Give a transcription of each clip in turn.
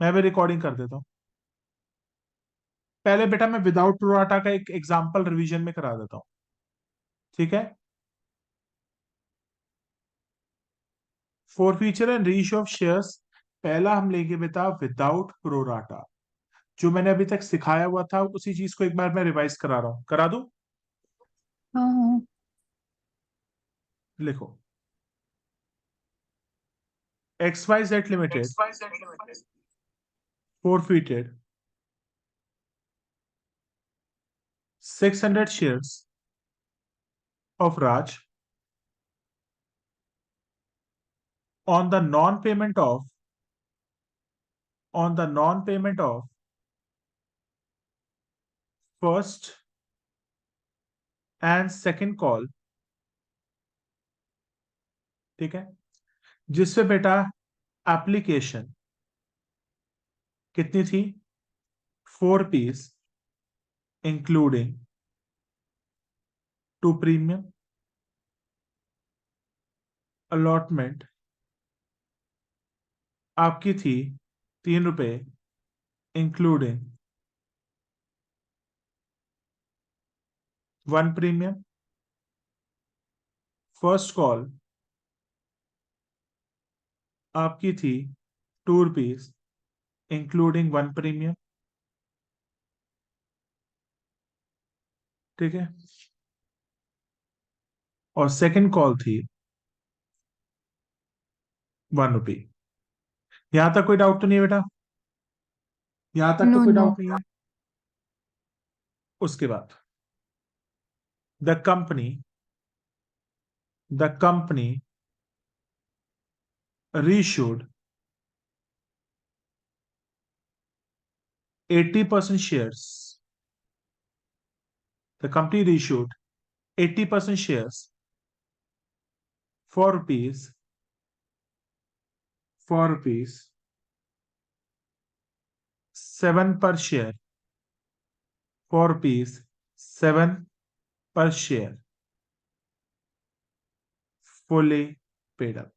मैं भी रिकॉर्डिंग कर देता हूँ। पहले बेटा मैं विदाउट प्रोराटा का एक एग्जांपल रिवीजन में करा देता हूँ, ठीक है। For future and reissue of shares, पहला हम लेंगे बेटा विदाउट प्रोराटा। जो मैंने अभी तक सिखाया हुआ था उसी चीज को एक बार मैं रिवाइज करा रहा हूं, करा दूं। हाँ हाँ। लिखो, X Y Z limited forfeited 600 shares of Raj on the non-payment of first and second call, ठीक है। जिससे बेटा एप्लीकेशन कितनी थी, 4 पीस इंक्लूडिंग 2 प्रीमियम, अलॉटमेंट आपकी थी 3 रुपए इंक्लूडिंग 1 प्रीमियम, फर्स्ट कॉल आपकी थी 2 रुपीज इंक्लूडिंग 1 प्रीमियम, ठीक है। और सेकंड कॉल थी 1 रुपी। यहां तक कोई डाउट तो नहीं है बेटा, यहां तक तो नो कोई नो। डाउट नहीं है। उसके बाद the company the company reissued 80% shares, the company reissued 80% shares for rupees 7 पर शेयर, फॉर रुपीज 7 पर शेयर, फुली पेड अप।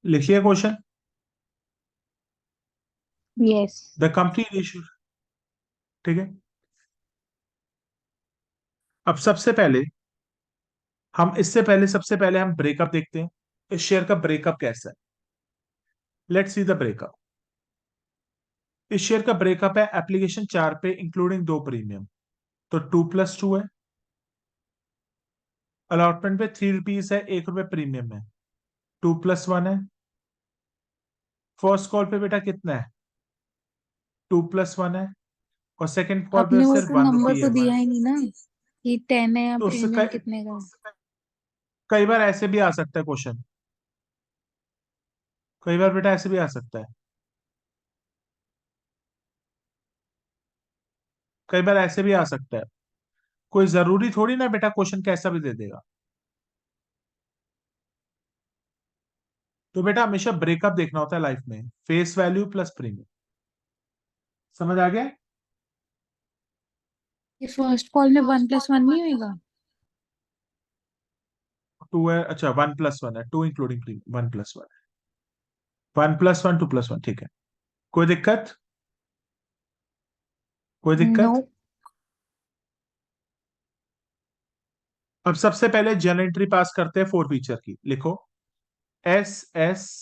लिखिए question. Yes. The company reissued, ठीक है। अब सबसे पहले हम ब्रेकअप देखते हैं, इस शेयर का ब्रेकअप कैसा है। Let's see the breakup. इस शेयर का ब्रेकअप है एप्लीकेशन 4 पे इंक्लूडिंग 2 प्रीमियम, तो 2+2 है। अलॉटमेंट पे 3 रुपीज है, 1 रुपए प्रीमियम है, 2+1 है। फर्स्ट कॉल पे बेटा कितना है, 2+1 है। और सेकंड कॉल पे अपने को सिर्फ तो वन नंबर रुपी तो है। दिया ही नहीं ना कि 10 है या तो उससे प्रीमियम कितने का कई बार ऐसे भी आ सकता है क्वेश्चन, कई बार बेटा ऐसे भी आ सकता है, कई बार ऐसे भी आ सकता है। कोई जरूरी थोड़ी ना बेटा क्वेश्चन कैसा भी दे देगा। तो बेटा हमेशा ब्रेकअप देखना होता है लाइफ में, फेस वैल्यू प्लस प्रीमियम। समझ आ गया। ये फर्स्ट कॉल में 1+1 नहीं होएगा? 2 है, अच्छा 1+1 है, 2 इंक्लूडिंग प्रीमियम, 1+1 है, 1+1 2+1, ठीक है। कोई दिक्कत, कोई नो। दिक्कत। अब सबसे पहले जर्नल एंट्री पास करते हैं फोर फीचर की। लिखो SSCF।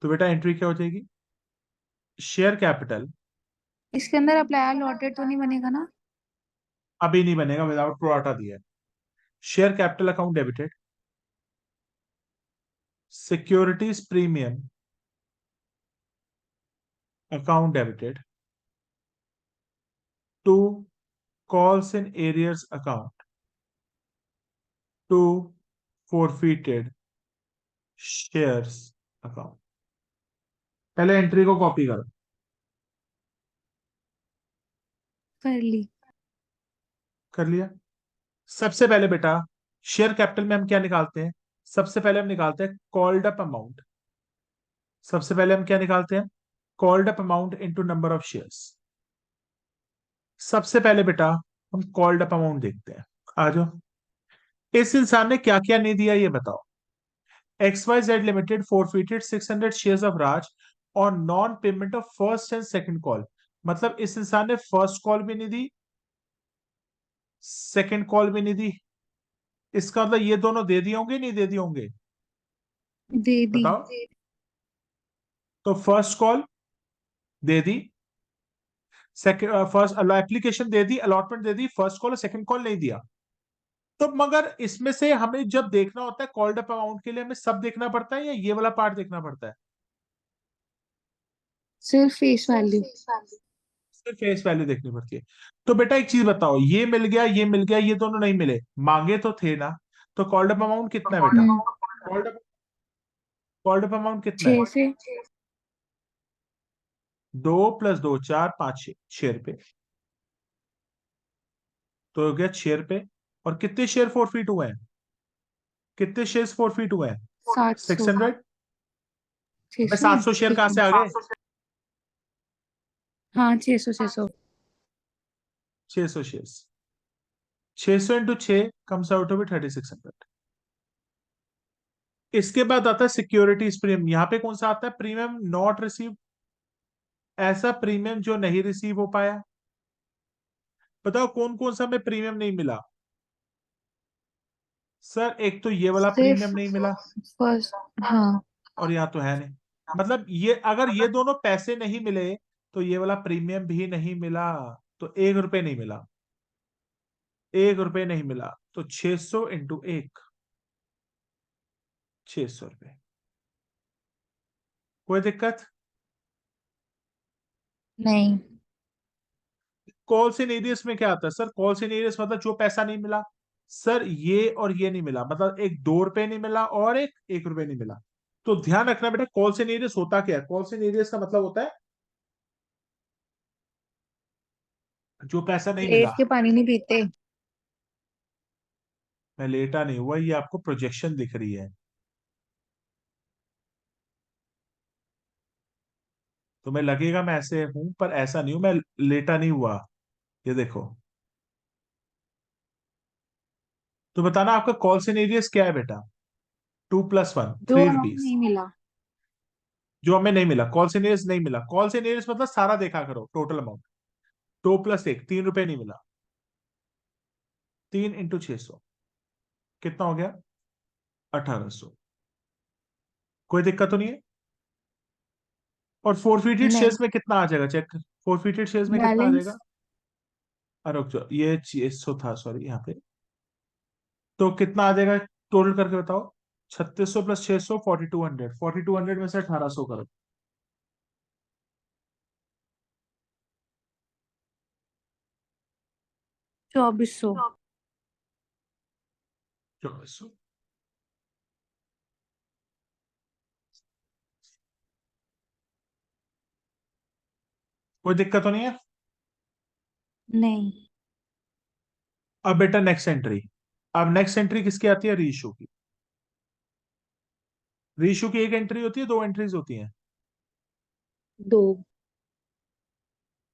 तो बेटा एंट्री क्या हो जाएगी, शेयर कैपिटल। इसके अंदर अप्लाई अलॉटेड तो नहीं बनेगा ना? अभी नहीं बनेगा, विदाउट प्रोराटा दिया है। Share capital account debited, securities premium account debited, to calls in arrears account, to forfeited shares account. पहले एंट्री को कॉपी करो। कर ली। कर लिया। सबसे पहले बेटा शेयर कैपिटल में हम क्या निकालते हैं, सबसे पहले हम निकालते हैं कॉल्ड अप अमाउंट। सबसे पहले हम क्या निकालते हैं, called up amount into number of shares. सबसे पहले बेटा हम कॉल्ड अप अमाउंट देखते हैं, आ जाओ। इस इंसान ने क्या क्या नहीं दिया ये बताओ। XYZ limited forfeited 600 shares of Raj on non payment of first and second call. मतलब इस इंसान ने फर्स्ट कॉल भी नहीं दी, सेकंड कॉल भी नहीं दी। इसका मतलब ये दोनों दे दिए होंगे नहीं दे दिए होंगे, दे दी। बताओ। तो फर्स्ट कॉल दे दी, सेकंड फर्स्ट एप्लीकेशन दे दी, अलॉटमेंट दे दी, फर्स्ट कॉल और सेकंड कॉल नहीं दिया। तो मगर इसमें से हमें जब देखना होता है कॉल्ड अप अमाउंट के लिए, हमें सब देखना पड़ता है या ये वाला पार्ट देखना पड़ता है? सिर्फ फेस वैल्यू। सिर्फ फेस वैल्यू देखनी पड़ती है। तो बेटा एक चीज बताओ, ये मिल गया ये मिल गया, ये दोनों नहीं मिले, मांगे तो थे ना। तो कॉल्ड अप अमाउंट कितना है बेटा? Hmm. Called up called up amount कितना है? 6 से। 2 + 2 4 5 6, 6 रुपए। तो हो गया 6 रुपए। और कितने शेयर फोरफीट हुए हैं? कितने शेयर फोरफीट हुए हैं? 700। 600। छह अबे सौ 700 शेयर ठीक कहां है। से आ गए? हाँ, 600 600। 600 share. 600 × 6 comes out to be 3600। इसके बाद आता है सिक्योरिटीज प्रीमियम। यहां पे कौन सा आता है? Premium not receive. ऐसा प्रीमियम जो नहीं रिसीव हो पाया। बताओ कौन कौन सा हमें प्रीमियम नहीं मिला? सर एक तो ये वाला प्रीमियम सिर्फ नहीं मिला, फर्स्ट। हाँ। और यहाँ तो है नहीं। मतलब ये अगर ये दोनों पैसे नहीं मिले तो ये वाला प्रीमियम भी नहीं मिला। तो 1 रुपए नहीं मिला, 1 रुपए नहीं मिला। तो 600 × 1, 600 रुपए। कोई दिक्कत? नहीं। कॉल सिनेरियस में क्या आता है सर? कॉल सिनेरियस मतलब जो पैसा नहीं मिला। सर ये और ये नहीं मिला, मतलब एक 2 रुपए नहीं मिला और एक 1 रुपए नहीं मिला। तो ध्यान रखना बेटा, कॉल सिनेरियस होता क्या है? कॉल सिनेरियस का मतलब होता है जो पैसा नहीं लेट मिला। के पानी नहीं पीते। मैं लेटा नहीं हुआ, ये आपको प्रोजेक्शन दिख रही है। तुम्हें लगेगा मैं ऐसे हूं, पर ऐसा नहीं हूं, मैं लेटा नहीं हुआ। ये देखो। तो बताना आपका कॉल सिनेरियस क्या है बेटा? 2 + 1 जो थ्री अमाउंट रुपीज नहीं मिला। जो हमें नहीं मिला, कॉल सिनेरियस नहीं मिला। कॉल सिनेरियस मतलब सारा देखा करो, टोटल अमाउंट। 2 + 1 3 रुपए नहीं मिला। 3 × 600 कितना हो गया? 1800। कोई दिक्कत तो नहीं है? और फोरफिटेड नहीं। शेयर्स में कितना आ जाएगा चेक? फोरफिटेड शेयर्स में कितना आ बैलेंस। जाएगा? अरे रुक जाओ, ये 600 था, सॉरी यहाँ पे। तो कितना आ जाएगा टोटल करके बताओ। 3600 + 600 4200, 4200 में से 1800 करो। 2400। 2400। कोई दिक्कत तो नहीं है? नहीं। अब बेटा नेक्स्ट एंट्री। अब नेक्स्ट एंट्री किसकी आती है? रीइशू की। रीइशू की एक एंट्री होती है, दो एंट्रीज होती हैं? दो।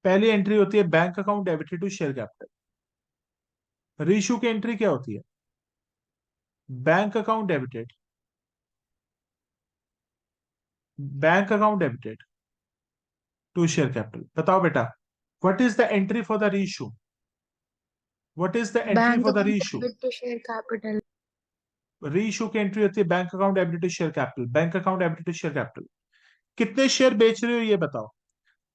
पहली एंट्री होती है bank account debited to share capital. Reissue की एंट्री क्या होती है? Bank account debited, bank account debited to share capital. बताओ बेटा, what is the entry for the reissue? What is the entry bank for the account reissue? Debit to share capital. Reissue की entry होती है bank account debited to share capital, bank account debited to share capital. कितने share बेच रहे हो ये बताओ?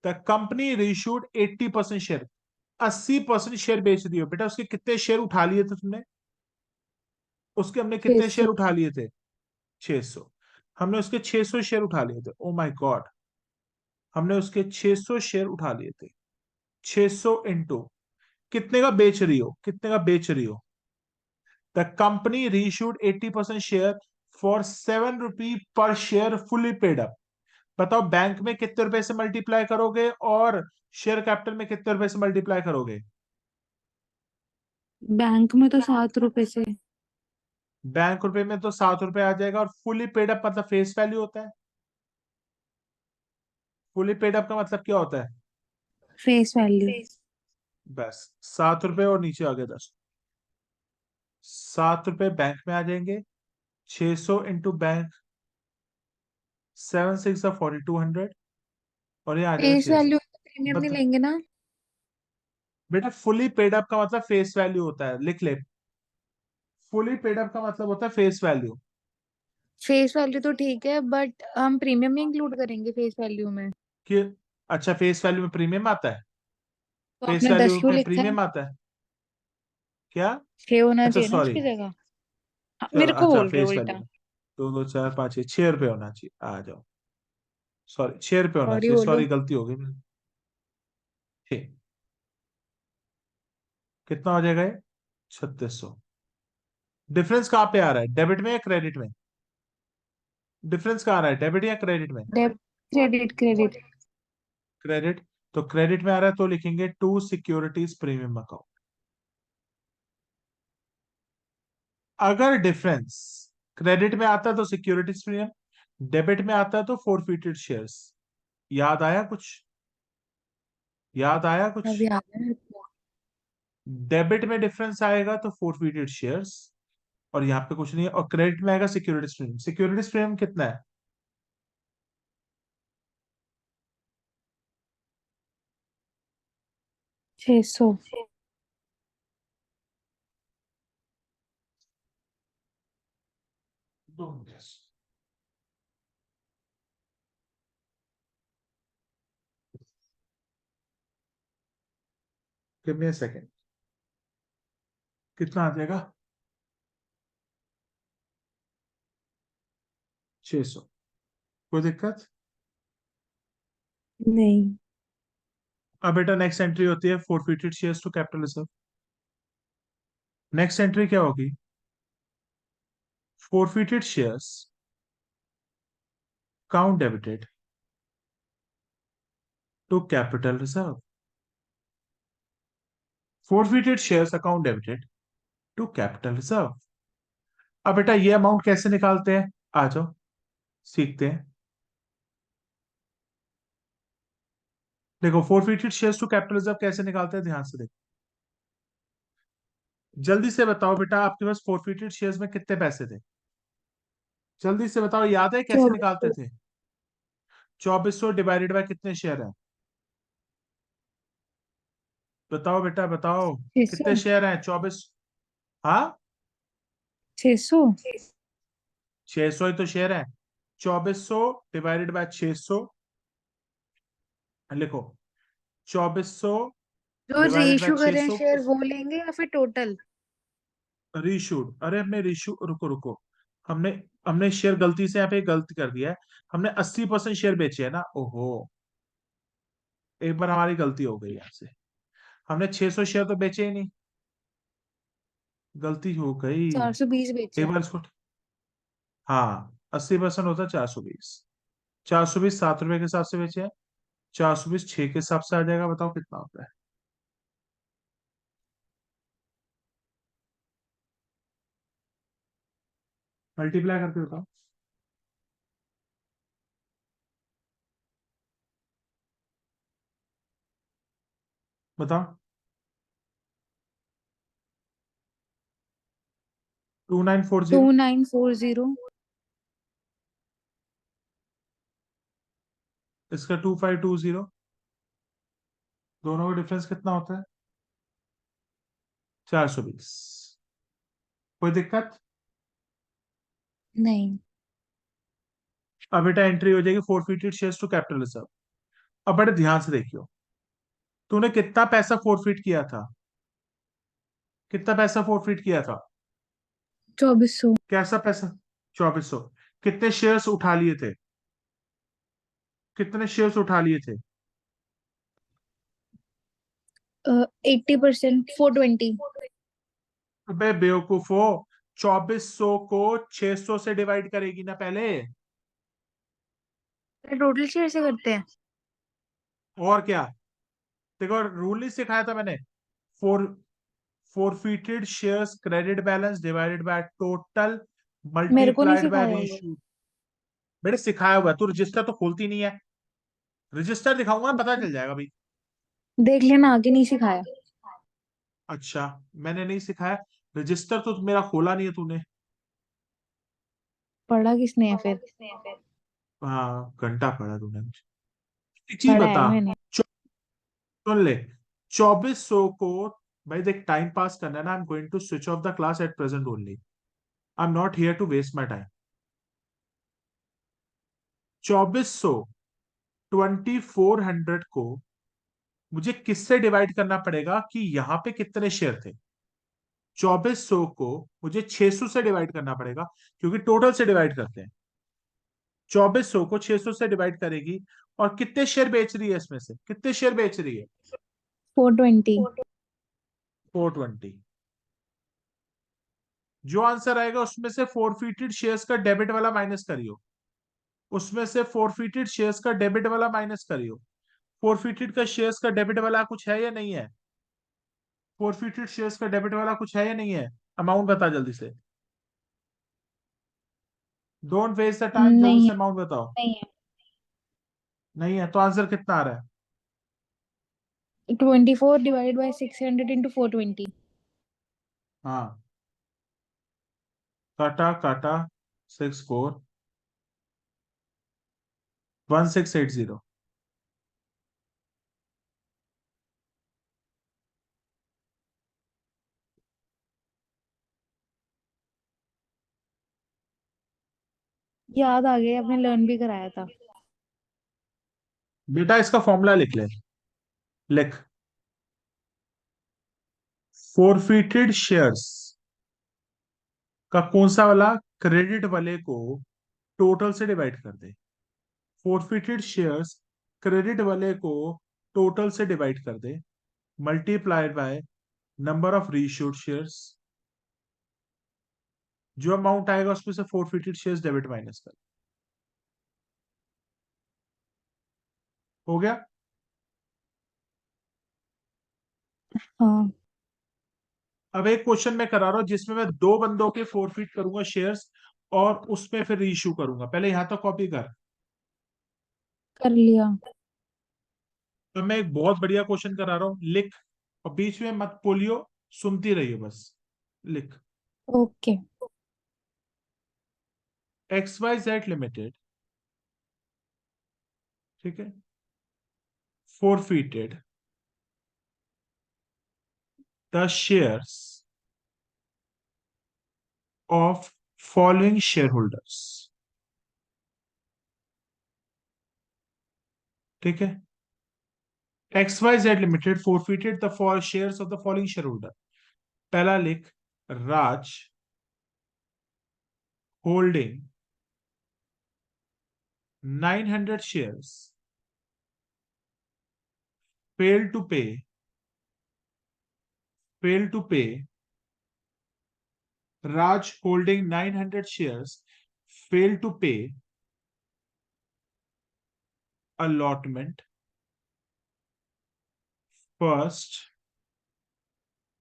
The company reissued 80% share. 80% share बेच रही हो बेटा। उसके कितने शेयर उठा लिए थे तुमने? उसके हमने कितने शेयर 600। उठा लिए थे? 600। हमने उसके 600 शेयर उठा लिए थे। ओ माय गॉड, हमने उसके 600 शेयर उठा लिए थे। 600 इंटू कितने का बेच रही हो? कितने का बेच रही हो? The company reissued 80% share for 7 रुपी पर शेयर फुली पेड अप। बताओ बैंक में कितने रुपए से मल्टीप्लाई करोगे और शेयर कैपिटल में कितने रुपए से मल्टीप्लाई करोगे? बैंक में तो 7 रुपए से। बैंक रुपए में तो 7 रुपए आ जाएगा। और फुली पेड अप मतलब फेस वैल्यू होता है। फुली पेड अप का मतलब क्या होता है? Face value. बस 7 रुपए और नीचे आ गया 10। ₹7 बैंक में आ जाएंगे। 600 इंटू बैंक, 7 6 4200, और ये आ जाएगा फेस 600। वैल्यू प्रीमियम नहीं बता लेंगे ना? बेटा, फुली पेड अप का मतलब फेस वैल्यू होता है, लिख ले। फुली पेड अप का मतलब होता है फेस वैल्यू। फेस वैल्यू तो ठीक है, बट हम प्रीमियम नहीं इंक्लूड करेंगे फेस वैल्यू में। कि अच्छा, फेस वैल्यू में प्रीमियम आता है? तो फेस आपने वैल्यू 10 क्यों में लिखा है? प्रीमियम आता है क्या? 6 होना अच्छा चाहिए ना सॉरी। उसकी जगह। हाँ, चलो मेरे को अच्छा, बोल रहे हो फेस वैल्यू उल्टा। में 2 2 4 5 6 रुपये होना चाहिए, आ जाओ। सॉरी, 6 रुपये होना सॉरी चाहिए, बोलो। सॉरी गलती हो गई मेरी। ठीक। कितना हो जाएगा ये? 3600। डिफरेंस कहाँ पे आ रहा है, डेबिट में या क्रेडिट में? डिफरेंस कहाँ आ रहा है, डेबिट या क्रेडिट में? Debit, credit, credit. क्रेडिट। तो क्रेडिट में आ रहा है तो लिखेंगे टू सिक्योरिटीज प्रीमियम अकाउंट। अगर डिफरेंस क्रेडिट में आता है तो सिक्योरिटीज प्रीमियम, डेबिट में आता है तो फोरफिटेड शेयर्स। याद आया कुछ? याद आया कुछ? अब याद है मेरे को। डेबिट में डिफरेंस आएगा तो फोरफिटेड शेयर्स, और यहाँ पे कुछ नहीं है। और क्रेडिट में आएगा सिक्योरिटीज प्रीमियम। सिक्योरिटीज प्रीमियम कितना है? 600। दो minute. Give me a second. कितना आ जाएगा? 600। कोई दिक्कत? नहीं। अब बेटा नेक्स्ट एंट्री होती है forfeited shares to capital reserve. Next entry क्या होगी? Forfeited shares count debited to capital reserve. Forfeited shares account debited to capital reserve. अब बेटा ये अमाउंट कैसे निकालते हैं, आ जाओ सीखते हैं। देखो, forfeited shares to capital reserve कैसे निकालते हैं, ध्यान से देखो। जल्दी से बताओ बेटा, आपके पास फोरफिटेड शेयर्स में कितने पैसे थे? जल्दी से बताओ, याद है कैसे 2400। निकालते थे? 2400 डिवाइडेड बाय कितने शेयर है? बताओ बेटा बताओ। 600। कितने शेयर हैं? 24। हाँ, 600। 600 ही तो शेयर है। 2400 डिवाइडेड बाय 600, लिखो। 2400 जो डिवाइडेड बाय रीइश्यू कर रहे हैं 600। शेयर वो लेंगे या फिर टोटल? रीशूड, अरे हमने रीशू, रुको रुको। हमने हमने शेयर गलती से यहाँ पे गलती कर दिया है। हमने 80% शेयर बेचे हैं ना, ओहो। एक बार हमारी गलती हो गई यहाँ से। हमने 600 शेयर तो बेचे ही नहीं, गलती हो गई। 420 बेचे एक हैं। बार इसको, हाँ 80% होता है 420। 420 7 रुपए के हिसाब से बेचे हैं। 420 6 के हिसाब से आ जाएगा, बताओ कितना होता है? मल्टीप्लाई करके बताओ। बताओ। 2940। 2940। इसका 2520। दोनों का डिफरेंस कितना होता है? 420। कोई दिक्कत? नहीं। अब बेटा एंट्री हो जाएगी forfeited shares to capital reserve. अब बड़े ध्यान से देखियो, तूने कितना पैसा फोरफिट किया था? कितना पैसा फोरफिट किया था? 2400। कैसा पैसा? 2400। कितने शेयर्स उठा लिए थे? कितने शेयर्स उठा लिए थे? 80%, 420। अबे बेवकूफो, 2400 को 600 से डिवाइड करेगी ना पहले। टोटल शेयर से करते हैं। और क्या? देखो, रूल नहीं सिखाया था मैंने? Four forfeited shares credit balance divided by total मेरे को नहीं मल्टीप्लाइड बाय सिखाया ये। रेशियो। बेटे सिखाया हुआ है, तू रजिस्टर तो खोलती नहीं है। रजिस्टर दिखाऊंगा, पता चल जाएगा भाई। देख लेना, आगे नहीं सिखाया। अच्छा, मैंने नहीं सिखाया। रजिस्टर तो मेरा खोला नहीं है तूने। पढ़ा किसने है फिर? हाँ, घंटा पड़ा तूने मुझे। एक चीज पढ़ा है बता, मैंने। सुन ले। 2400 को, भाई देख, टाइम पास करना है ना, I am going to switch off the class at present only. I am not here to waste my time. 2400, 2400 को मुझे किससे डिवाइड करना पड़ेगा कि यहां पे कितने शेयर थे। 2400 को मुझे 600 से डिवाइड करना पड़ेगा, क्योंकि टोटल से डिवाइड करते हैं। 2400 को 600 से डिवाइड करेगी, और कितने शेयर बेच रही है, इसमें से कितने शेयर बेच रही है। 420। 420। जो आंसर आएगा उसमें से फोरफिटेड शेयर्स का डेबिट वाला माइनस करियो। उसमें से फोरफिटेड शेयर्स का डेबिट वाला माइनस करियो। फोरफिटेड का शेयर्स का डेबिट वाला कुछ है या नहीं है। फोरफिटेड शेयर्स का डेबिट वाला कुछ है या नहीं है। अमाउंट बता जल्दी से। डोंट वेस्ट द टाइम, जल्दी नहीं से अमाउंट बताओ। है, नहीं नहीं है तो आंसर कितना आ रहा है। है। 24 डिवाइड बाई 600 इंटू 420। हाँ, काटा काटा, 641680। याद आ गया, आपने लर्न भी कराया था। बेटा इसका फॉर्मूला लिख ले। लिख। फोरफिटेड शेयर्स का कौन सा वाला, क्रेडिट वाले को टोटल से डिवाइड कर दे। फोरफिटेड शेयर्स क्रेडिट वाले को टोटल से डिवाइड कर दे, multiplied by number of reissued shares. जो अमाउंट आएगा उसमें से फोरफिटेड शेयर्स डेबिट माइनस कर। हो गया। हाँ, अब एक क्वेश्चन मैं करा रहा हूं जिसमें मैं दो बंदों के फोरफिट करूंगा शेयर्स, और उसमें फिर रीइश्यू करूंगा। पहले यहां तक कॉपी कर। कर लिया। तो मैं एक बहुत बढ़िया क्वेश्चन करा रहा हूं, लिख। और बीच में मत बोलियो, सुनती रहियो बस। लिख। Okay. X Y Z limited, ठीक है, forfeited the shares of following shareholders। ठीक है, X Y Z limited forfeited the shares of the following shareholder। पहला लिख, Raj holding 900 shares failed to pay, failed to pay। Raj holding 900 shares failed to pay allotment first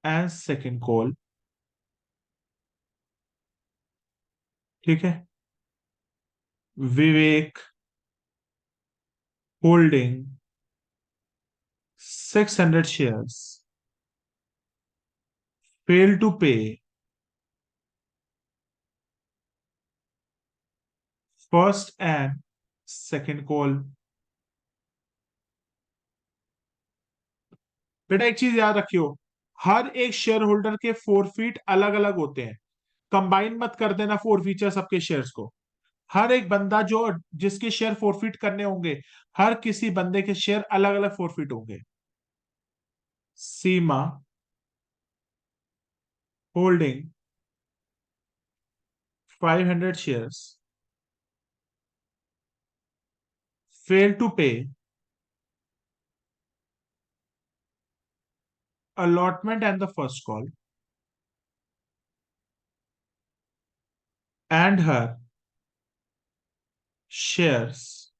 and second call। ठीक है, विवेक holding 600 shares failed to pay first and second call। बेटा एक चीज याद रखियो, हर एक शेयर होल्डर के फोरफीट अलग अलग होते हैं। कंबाइन मत कर देना फोरफीचर सबके शेयर्स को। हर एक बंदा जो जिसके शेयर फोरफीट करने होंगे, हर किसी बंदे के शेयर अलग अलग फोरफीट होंगे। सीमा holding 500 shares failed to pay allotment and the first call, and her shares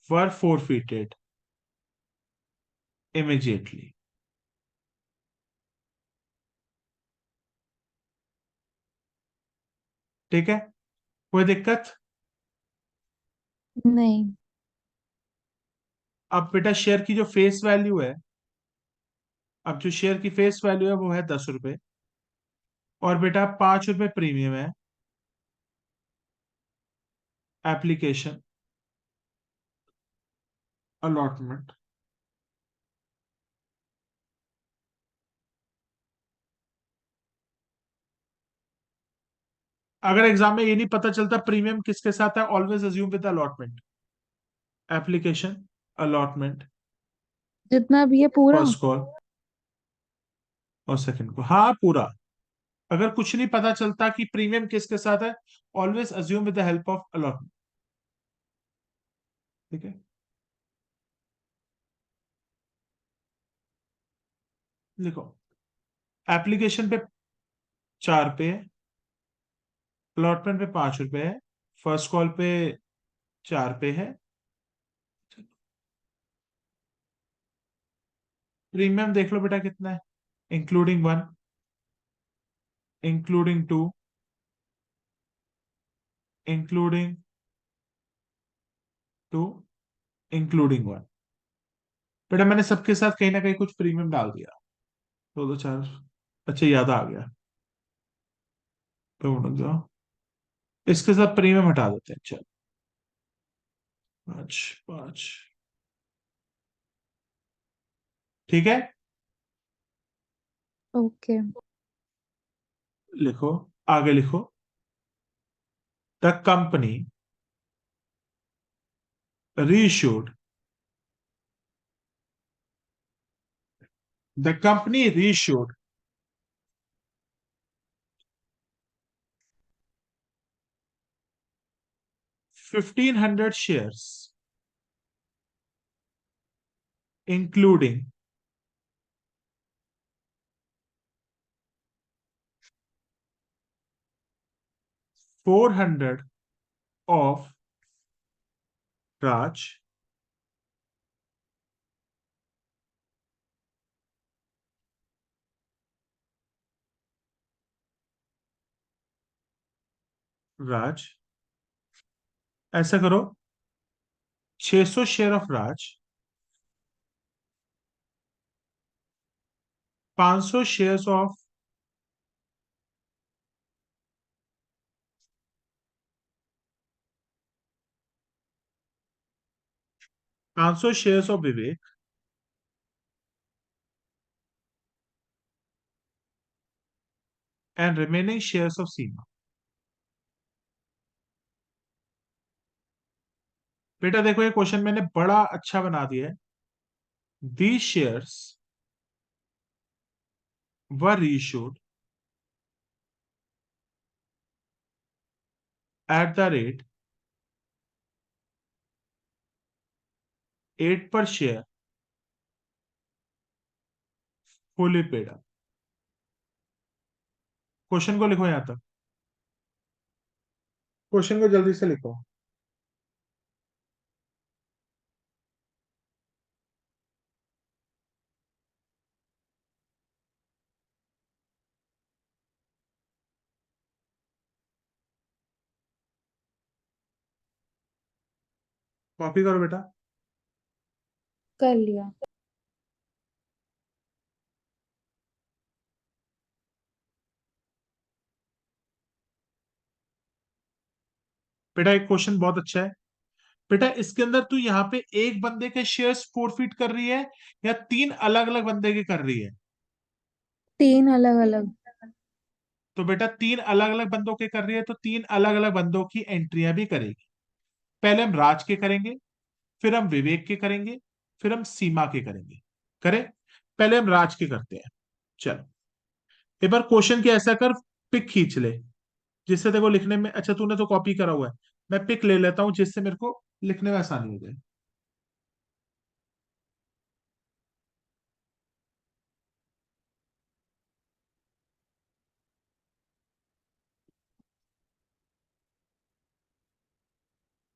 were forfeited immediately। ठीक है, कोई दिक्कत। नहीं। अब बेटा शेयर की जो फेस वैल्यू है, अब जो शेयर की फेस वैल्यू है वो है 10 रुपए। और बेटा 5 रुपए प्रीमियम है। Application allotment. अगर एग्जाम में ये नहीं पता चलता प्रीमियम किसके साथ है, always assume with allotment. Application allotment जितना भी है पूरा। फर्स्ट कॉल और सेकंड को, हाँ पूरा। अगर कुछ नहीं पता चलता कि प्रीमियम किसके साथ है, always assume with the help of allotment. ठीक है, देखो एप्लीकेशन पे 4 पे है, अलॉटमेंट पे 5 रुपए है, फर्स्ट कॉल पे 4 पे है। प्रीमियम देख लो बेटा कितना है, इंक्लूडिंग 1, इंक्लूडिंग 2, इंक्लूडिंग 2, इंक्लूडिंग 1। बेटा मैंने सबके साथ कहीं ना कहीं कुछ प्रीमियम डाल दिया। दो दो चार, अच्छा याद आ गया। तो उठ जाओ, इसके साथ प्रीमियम हटा देते हैं, चल 5 5। ठीक है, ओके। लिखो, आगे लिखो। The company reissued, the company reissued 1500 shares including 400 of Raj, Raj, ऐसा करो 600 share of Raj, 500 shares of 500 shares of Vivek and remaining shares of Seema. बेटा देखो ये क्वेश्चन मैंने बड़ा अच्छा बना दिया है। These shares were reissued at the rate 8 per share, fully paid up। Question को लिखो यहां तक, क्वेश्चन को जल्दी से लिखो। कॉपी करो बेटा। कर लिया। बेटा एक क्वेश्चन बहुत अच्छा है। बेटा इसके अंदर तू यहाँ पे एक बंदे के शेयर्स फोरफिट कर रही है या 3 अलग अलग बंदे के कर रही है? 3 अलग अलग। तो बेटा 3 अलग अलग बंदों के कर रही है तो 3 अलग अलग बंदों की एंट्रियां भी करेगी। पहले हम राज के करेंगे, फिर हम विवेक के करेंगे, फिर हम सीमा के करेंगे। करें, पहले हम राज के करते हैं। चल एक बार क्वेश्चन की ऐसा कर, पिक खींच ले जिससे देखो लिखने में, अच्छा तूने तो कॉपी करा हुआ है, मैं पिक ले लेता हूं जिससे मेरे को लिखने में आसानी हो जाए।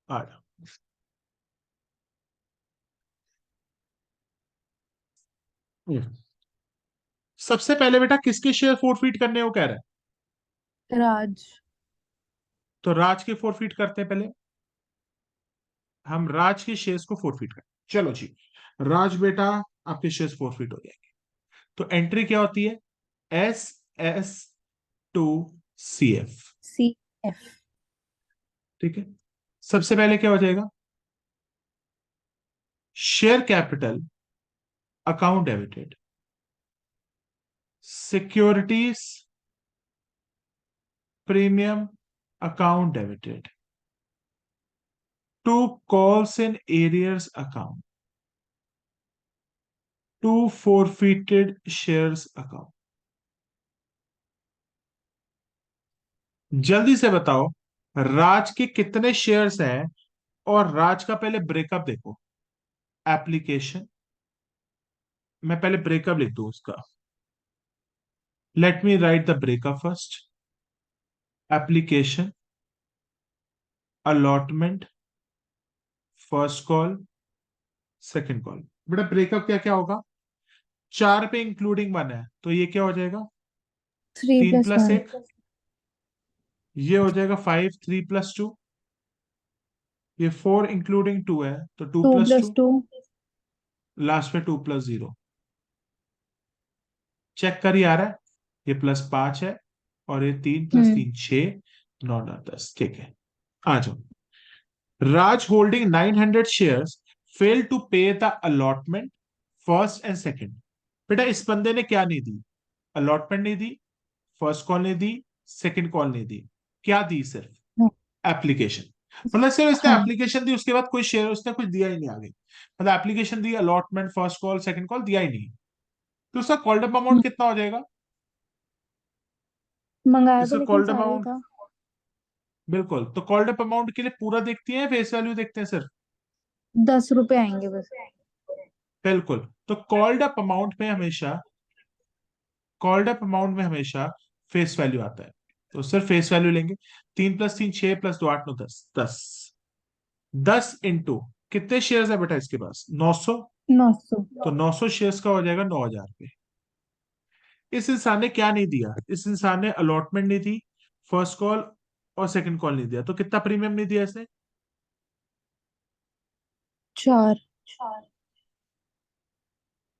आ जा। सबसे पहले बेटा किसके शेयर फोरफिट करने हो कह रहा है? राज। तो राज के फोरफिट करते हैं पहले। हम राज के शेयर्स को फोरफिट करें, चलो जी। राज बेटा आपके शेयर्स फोरफिट हो जाएंगे। तो एंट्री क्या होती है? S S to C F. CF। ठीक है, सबसे पहले क्या हो जाएगा, share capital account debited, securities premium account debited, to calls in arrears account, to forfeited shares account. जल्दी से बताओ राज के कितने शेयर्स हैं, और राज का पहले ब्रेकअप देखो। एप्लीकेशन, मैं पहले ब्रेकअप लिख दूं उसका। Let me right the breakup first. Application, allotment, first call, second call. बेटा ब्रेकअप क्या क्या होगा, 4 पे इंक्लूडिंग 1 है, तो ये क्या हो जाएगा, थ्री तीन प्लस प्लस वन एक ये हो जाएगा 5, 3 + 2, ये 4 इंक्लूडिंग 2 है, तो two two plus plus two two last में 2 + 0। चेक कर, ही आ रहा है, ये +5 है, और ये 3 + 3 6, 9 9 10। ठीक है, आ जाओ। राज holding 900 shares fail to pay the allotment first and second. बेटा इस बंदे ने क्या नहीं दी, अलॉटमेंट नहीं दी, फर्स्ट कॉल नहीं दी, सेकंड कॉल नहीं दी, क्या दी, सिर्फ एप्लीकेशन। मतलब सिर्फ इसने हाँ। एप्लीकेशन दी, उसके बाद कोई शेयर उसने कुछ दिया ही नहीं आगे। मतलब एप्लीकेशन दी, allotment, first call, second call दिया ही नहीं, तो उसका कॉल्ड अप अमाउंट कितना हो जाएगा, मंगाया तो इसका लेकिन कॉल्ड सारा ही अमाउंट, था। बिल्कुल, तो कॉल्ड अप अमाउंट के लिए पूरा देखती हैं, फेस वैल्यू देखते हैं सिर्फ। 10 रुपए आएंगे बस। बिल्कुल, तो कॉल्ड अप अमाउंट में हमेशा फेस वैल्यू आता है, तो सिर्फ फेस वैल्यू लेंगे। 3 + 3 6 + 2 8 9 10 10। 10 इंटू कितने शेयर्स है बेटा इसके पास, 900, 900। तो 900 शेयर्स का हो जाएगा 9,000 पे। इस इंसान ने क्या नहीं दिया, इस इंसान ने अलॉटमेंट नहीं दी, फर्स्ट कॉल और सेकंड कॉल नहीं दिया, तो कितना प्रीमियम नहीं दिया इसने, 4।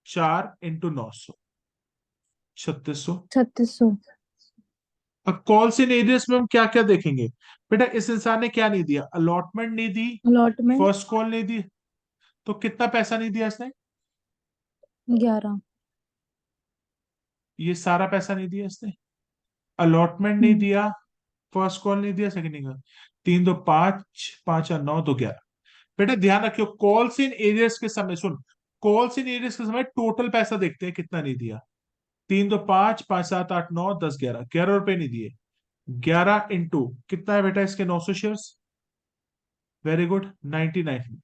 4 × 900, 3600। 3600। अब कॉल्स इन एरियस में हम क्या क्या देखेंगे, बेटा इस इंसान ने क्या नहीं दिया, अलॉटमेंट नहीं दी, अलॉटमेंट फर्स्ट कॉल नहीं दी, तो कितना पैसा नहीं दिया इसने, 11। ये सारा पैसा नहीं दिया इसने। अलॉटमेंट नहीं हम्म। दिया, फर्स्ट कॉल नहीं दिया, सेकंड नहीं दिया। 3 2 5, 5 और 9 2 11। बेटा ध्यान रखियो, कॉल्स इन एरियस के समय, सुन, कॉल्स इन एरियस के समय टोटल पैसा देखते हैं कितना नहीं दिया। 3 2 5, 5 7 8 9 10 11, 11 रुपए नहीं दिए। 11 इंटू कितना है बेटा इसके, 900 शेयर्स, वेरी गुड, 99।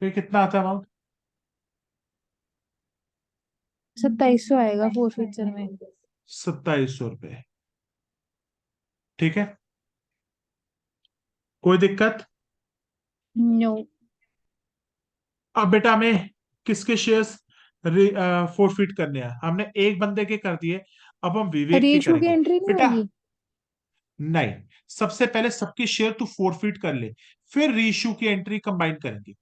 फिर कितना आता है अमाउंट, 2700 आएगा फोर फीचर में। 2700 रुपए। ठीक है, कोई दिक्कत। नो। अब बेटा हमें किसके शेयर्स फोरफिट करने हैं, हमने एक बंदे के कर दिए, अब हम विवेक के रेशु की करेंगे। एंट्री नहीं बेटा होगी? नहीं, सबसे पहले सबकी शेयर तू फोरफिट कर ले, फिर रीइश्यू की एंट्री कंबाइन करेंगे।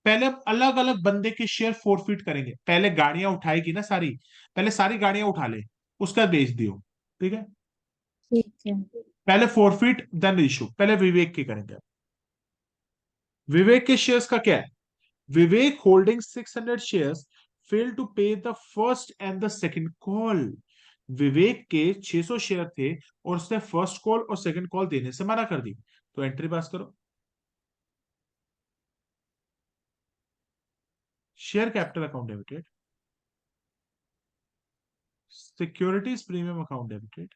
पहले हम अलग अलग बंदे के शेयर फोरफिट करेंगे, पहले गाड़ियां उठाएगी ना सारी, पहले सारी गाड़ियां उठा ले, उसका बेच दियो। ठीक है, ठीक है। पहले फोरफिट देन रीइश्यू, पहले विवेक के करेंगे। विवेक के शेयर्स का क्या है, Vivek holding 600 shares fail to pay the first and the second call. Vivek के 600 शेयर थे और उसने फर्स्ट कॉल और सेकंड कॉल देने से मना कर दी, तो एंट्री पास करो। Share capital account debited, securities premium account debited,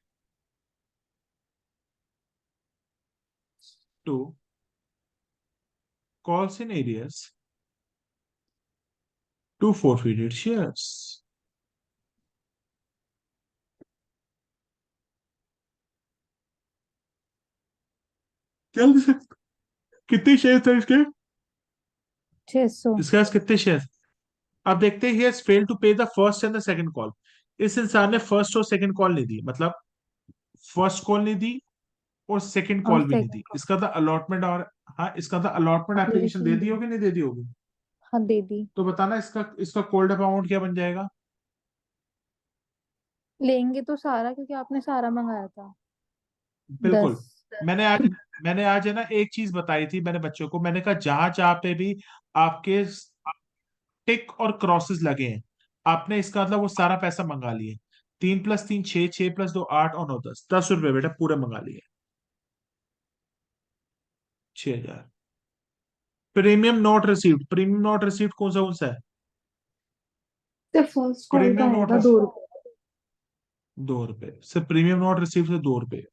to calls in arrears, to forfeited shares. जल्दी से, कितने शेयर थे इसके, 600। इसके पास कितने शेयर। अब देखते हैं, fail to pay the first and the second call. इस इंसान ने फर्स्ट और सेकंड कॉल नहीं दी, मतलब फर्स्ट कॉल नहीं दी और सेकंड और कॉल भी नहीं दी, इसका था अलॉटमेंट, और हाँ इसका था अलॉटमेंट, एप्लीकेशन दे एप्लीकेशन। दी होगी नहीं दे दी होगी, हाँ दे दी। तो बताना इसका इसका कोल्ड अप अमाउंट क्या बन जाएगा। लेंगे तो सारा, क्योंकि आपने सारा मंगाया था। बिल्कुल। 10। मैंने आज है ना एक चीज बताई थी मैंने बच्चों को, मैंने कहा जहां जहां पे भी आपके टिक और क्रॉसेस लगे हैं, आपने इसका मतलब वो सारा पैसा मंगा लिए। 3 + 3 6, 6 + 2 8 और 9 10, 10 रुपए बेटा पूरे मंगा लिए। 6,000। Premium not received, premium not received कौन सा है? तो फर्स्ट कॉल का प्रीमियम नॉट आएगा 2 रुपए। 2 रुपए सिर्फ, प्रीमियम नॉट रिसीव्ड से 2 रुपए।